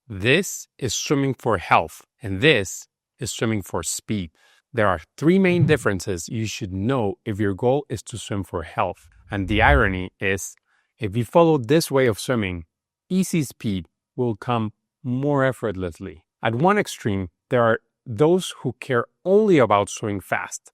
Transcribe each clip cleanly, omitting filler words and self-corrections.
This is swimming for health, and this is swimming for speed. There are three main differences you should know if your goal is to swim for health. And the irony is, if you follow this way of swimming, easy speed will come more effortlessly. At one extreme, there are those who care only about swimming fast.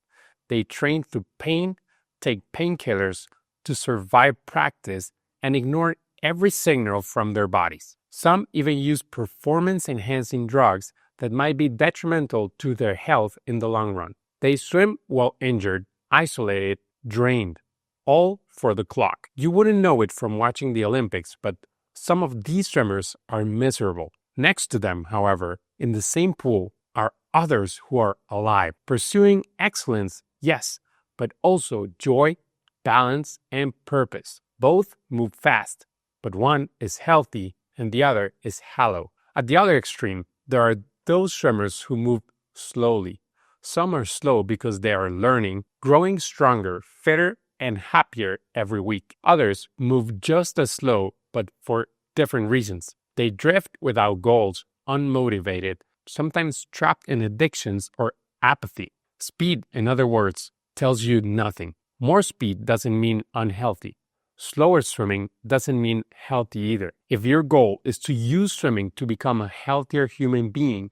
They train through pain, take painkillers to survive practice, and ignore every signal from their bodies. Some even use performance-enhancing drugs that might be detrimental to their health in the long run. They swim while injured, isolated, drained, all for the clock. You wouldn't know it from watching the Olympics, but some of these swimmers are miserable. Next to them, however, in the same pool are others who are alive, pursuing excellence, yes, but also joy, balance, and purpose. Both move fast, but one is healthy and the other is hollow. At the other extreme, there are those swimmers who move slowly. Some are slow because they are learning, growing stronger, fitter, and happier every week. Others move just as slow, but for different reasons. They drift without goals, unmotivated, sometimes trapped in addictions or apathy. Speed, in other words, tells you nothing. More speed doesn't mean unhealthy. Slower swimming doesn't mean healthy either. If your goal is to use swimming to become a healthier human being,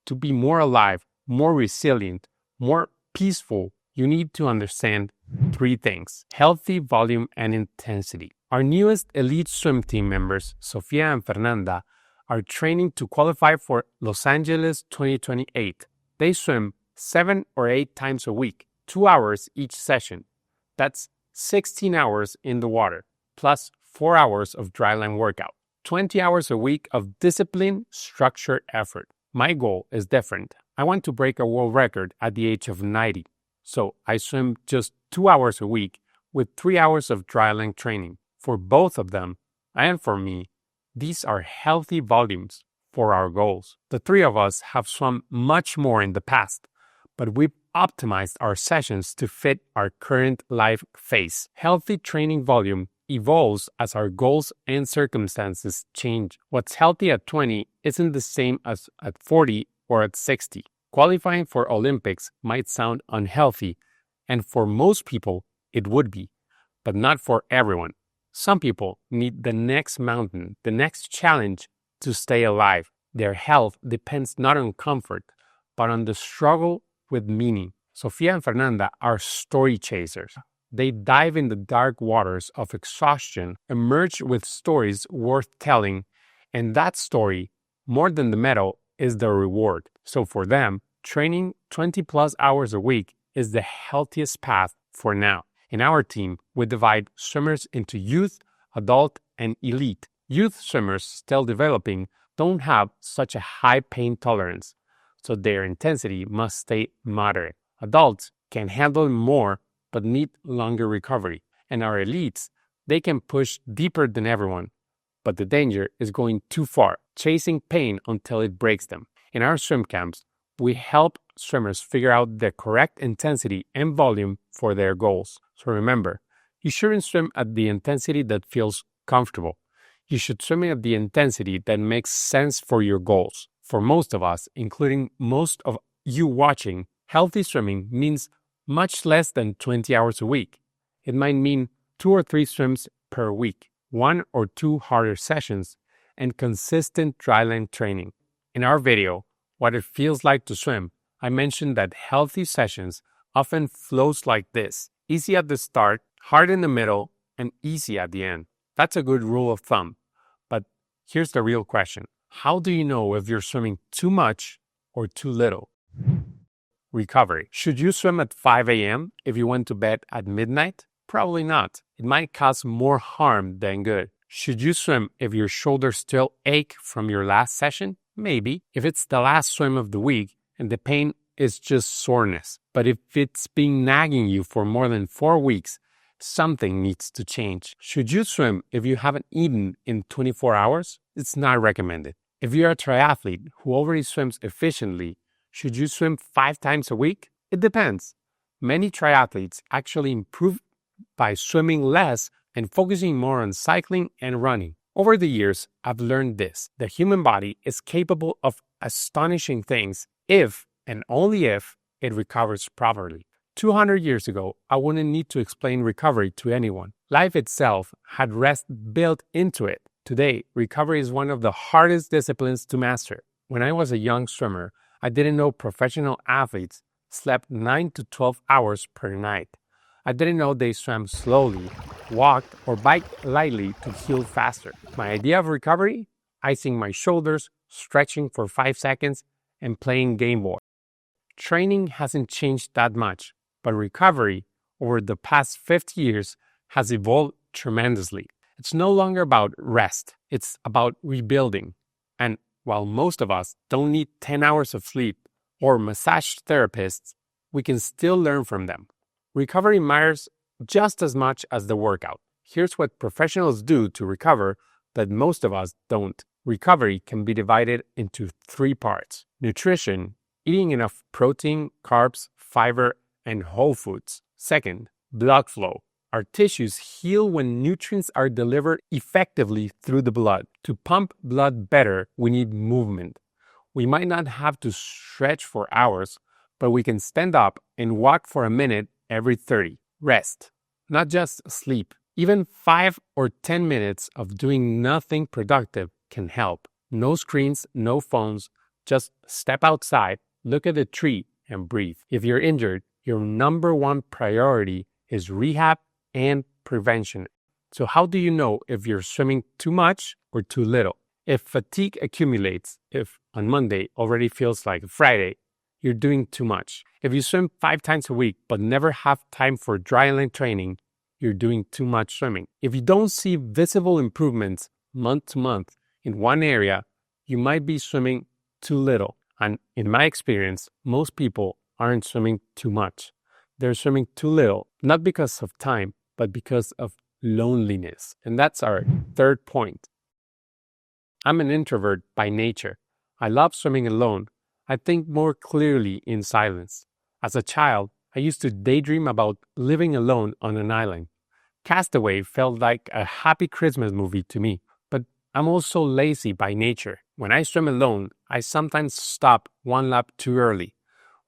to be more alive, more resilient, more peaceful, you need to understand three things: healthy volume and intensity. Our newest elite swim team members, Sofia and Fernanda, are training to qualify for Los Angeles 2028. They swim 7 or 8 times a week, 2 hours each session. That's 16 hours in the water, plus 4 hours of dryland workout. 20 hours a week of disciplined, structured effort. My goal is different. I want to break a world record at the age of 90. So I swim just 2 hours a week with 3 hours of dryland training. For both of them, and for me, these are healthy volumes for our goals. The three of us have swum much more in the past, but we've optimized our sessions to fit our current life phase. Healthy training volume evolves as our goals and circumstances change. What's healthy at 20 isn't the same as at 40 or at 60. Qualifying for Olympics might sound unhealthy, and for most people, it would be, but not for everyone. Some people need the next mountain, the next challenge to stay alive. Their health depends not on comfort, but on the struggle with meaning. Sofia and Fernanda are story chasers. They dive in the dark waters of exhaustion, emerge with stories worth telling, and that story, more than the medal, is the reward. So for them, training 20 plus hours a week is the healthiest path for now. In our team, we divide swimmers into youth, adult, and elite. Youth swimmers still developing don't have such a high pain tolerance, so their intensity must stay moderate. Adults can handle more but need longer recovery. And our elites, they can push deeper than everyone, but the danger is going too far, chasing pain until it breaks them. In our swim camps, we help swimmers figure out the correct intensity and volume for their goals. So remember, you shouldn't swim at the intensity that feels comfortable. You should swim at the intensity that makes sense for your goals. For most of us, including most of you watching, healthy swimming means much less than 20 hours a week. It might mean 2 or 3 swims per week, 1 or 2 harder sessions, and consistent dryland training. In our video, What It Feels Like to Swim, I mentioned that healthy sessions often flows like this: easy at the start, hard in the middle, and easy at the end. That's a good rule of thumb. But here's the real question. How do you know if you're swimming too much or too little? Recovery. Should you swim at 5 a.m. if you went to bed at midnight? Probably not. It might cause more harm than good. Should you swim if your shoulders still ache from your last session? Maybe, if it's the last swim of the week and the pain is just soreness. But if it's been nagging you for more than 4 weeks, something needs to change. Should you swim if you haven't eaten in 24 hours? It's not recommended. If you're a triathlete who already swims efficiently, should you swim 5 times a week? It depends. Many triathletes actually improve by swimming less and focusing more on cycling and running. Over the years, I've learned this. The human body is capable of astonishing things if, and only if, it recovers properly. 200 years ago, I wouldn't need to explain recovery to anyone. Life itself had rest built into it. Today, recovery is one of the hardest disciplines to master. When I was a young swimmer, I didn't know professional athletes slept 9 to 12 hours per night. I didn't know they swam slowly, walked, or biked lightly to heal faster. My idea of recovery? Icing my shoulders, stretching for 5 seconds, and playing Game Boy. Training hasn't changed that much, but recovery over the past 50 years has evolved tremendously. It's no longer about rest, it's about rebuilding. And while most of us don't need 10 hours of sleep or massage therapists, we can still learn from them. Recovery matters just as much as the workout. Here's what professionals do to recover that most of us don't. Recovery can be divided into 3 parts. Nutrition, eating enough protein, carbs, fiber, and whole foods. Second, blood flow. Our tissues heal when nutrients are delivered effectively through the blood. To pump blood better, we need movement. We might not have to stretch for hours, but we can stand up and walk for a minute every 30. Rest, not just sleep. Even 5 or 10 minutes of doing nothing productive can help. No screens, no phones, just step outside, look at a tree, and breathe. If you're injured, your number one priority is rehab and prevention. So how do you know if you're swimming too much or too little? If fatigue accumulates, if on Monday already feels like Friday, you're doing too much. If you swim 5 times a week but never have time for dryland training, you're doing too much swimming. If you don't see visible improvements month to month in one area, you might be swimming too little. And in my experience, most people aren't swimming too much. They're swimming too little, not because of time, but because of loneliness. And that's our third point. I'm an introvert by nature. I love swimming alone. I think more clearly in silence. As a child, I used to daydream about living alone on an island. Castaway felt like a happy Christmas movie to me, but I'm also lazy by nature. When I swim alone, I sometimes stop 1 lap too early.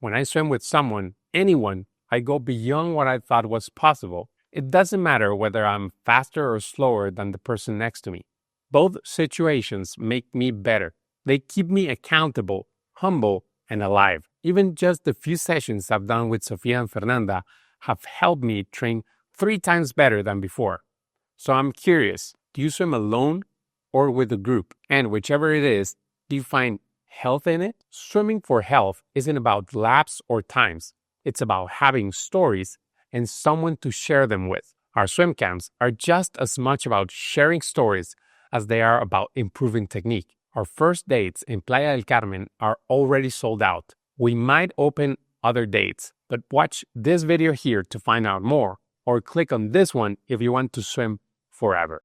When I swim with someone, anyone, I go beyond what I thought was possible. It doesn't matter whether I'm faster or slower than the person next to me. Both situations make me better. They keep me accountable, humble, and alive. Even just the few sessions I've done with Sofia and Fernanda have helped me train 3 times better than before. So I'm curious, do you swim alone or with a group? And whichever it is, do you find health in it? Swimming for health isn't about laps or times. It's about having stories and someone to share them with. Our swim camps are just as much about sharing stories as they are about improving technique. Our first dates in Playa del Carmen are already sold out. We might open other dates, but watch this video here to find out more, or click on this one if you want to swim forever.